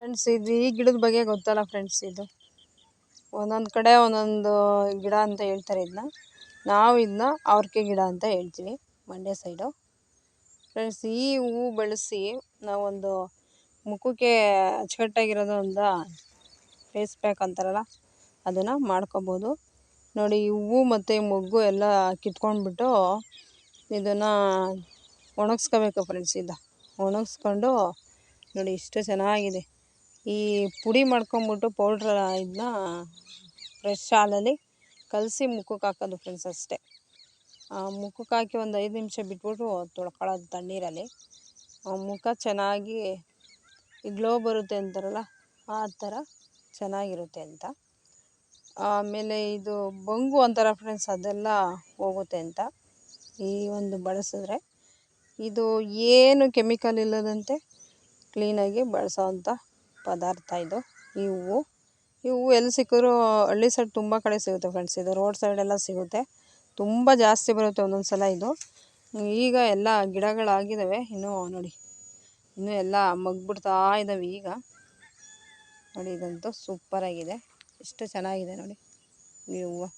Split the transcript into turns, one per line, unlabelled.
Friends, ಇದು ಈ ಗಿಡದ ಬಗ್ಗೆ ಗೊತ್ತಲ್ಲ ಫ್ರೆಂಡ್ಸ್. ಇದು ಒಂದೊಂದು ಕಡೆ ಒಂದೊಂದು ಗಿಡ ಅಂತ ಹೇಳ್ತಾರೆ. ನಾವು ಇದನ್ನ ಅವ್ರಿಕೆ ಗಿಡ ಅಂತ ಹೇಳ್ತೀವಿ, ಮಂಡ್ಯ ಸೈಡು. ಫ್ರೆಂಡ್ಸ್, ಈ ಹೂವು ಬೆಳೆಸಿ ನಾವೊಂದು ಮುಖಕ್ಕೆ ಅಚ್ಚುಕಟ್ಟಾಗಿರೋದು ಒಂದು ಫೇಸ್ ಪ್ಯಾಕ್ ಅಂತಾರಲ್ಲ, ಅದನ್ನು ಮಾಡ್ಕೋಬೋದು. ನೋಡಿ, ಈ ಹೂವು ಮತ್ತು ಮೊಗ್ಗು ಎಲ್ಲ ಕಿತ್ಕೊಂಡ್ಬಿಟ್ಟು ಇದನ್ನು ಒಣಗಿಸ್ಕೋಬೇಕು ಫ್ರೆಂಡ್ಸ್. ಒಣಗಿಸ್ಕೊಂಡು ನೋಡಿ, ಇಷ್ಟು ಚೆನ್ನಾಗಿದೆ. ಈ ಪುಡಿ ಮಾಡ್ಕೊಂಬಿಟ್ಟು ಪೌಡ್ರ್ ಇದನ್ನ ಫ್ರೆಶ್ ಹಾಲಲ್ಲಿ ಕಲಸಿ ಮುಖಕ್ಕೆ ಹಾಕೋದು ಫ್ರೆಂಡ್ಸ್, ಅಷ್ಟೇ. ಮುಖಕ್ಕೆ ಹಾಕಿ ಒಂದು 5 ನಿಮಿಷ ಬಿಟ್ಬಿಟ್ಟು ತೊಳ್ಕೊಳ್ಳೋದು ತಣ್ಣೀರಲ್ಲಿ. ಮುಖ ಚೆನ್ನಾಗಿ ಗ್ಲೋ ಬರುತ್ತೆ ಅಂತಾರಲ್ಲ, ಆ ಥರ ಚೆನ್ನಾಗಿರುತ್ತೆ ಅಂತ. ಆಮೇಲೆ ಇದು ಬಂಗು ಅಂತಾರ ಫ್ರೆಂಡ್ಸ್, ಅದೆಲ್ಲ ಹೋಗುತ್ತೆ ಅಂತ ಈ ಒಂದು ಬಳಸಿದ್ರೆ. ಇದು ಏನು ಕೆಮಿಕಲ್ ಇಲ್ಲದಂತೆ ಕ್ಲೀನಾಗಿ ಬಳಸೋವಂಥ ಪದಾರ್ಥ ಇದು. ಈ ಹೂವು ಎಲ್ಲಿ ಸಿಕ್ಕಿದ್ರೂ ಹಳ್ಳಿ ಸೈಡ್ ತುಂಬ ಕಡೆ ಸಿಗುತ್ತೆ ಫ್ರೆಂಡ್ಸ್. ಇದು ರೋಡ್ ಸೈಡೆಲ್ಲ ಸಿಗುತ್ತೆ, ತುಂಬ ಜಾಸ್ತಿ ಬರುತ್ತೆ ಒಂದೊಂದು ಸಲ. ಇದು ಈಗ ಎಲ್ಲ ಗಿಡಗಳಾಗಿದ್ದಾವೆ, ಇನ್ನೂ ನೋಡಿ, ಇನ್ನೂ ಎಲ್ಲ ಮಗ್ಬಿಡ್ತಾ ಇದ್ದಾವೆ ಈಗ. ನೋಡಿ, ಇದಂತೂ ಸೂಪರಾಗಿದೆ, ಎಷ್ಟು ಚೆನ್ನಾಗಿದೆ ನೋಡಿ ಈ ಹೂವು.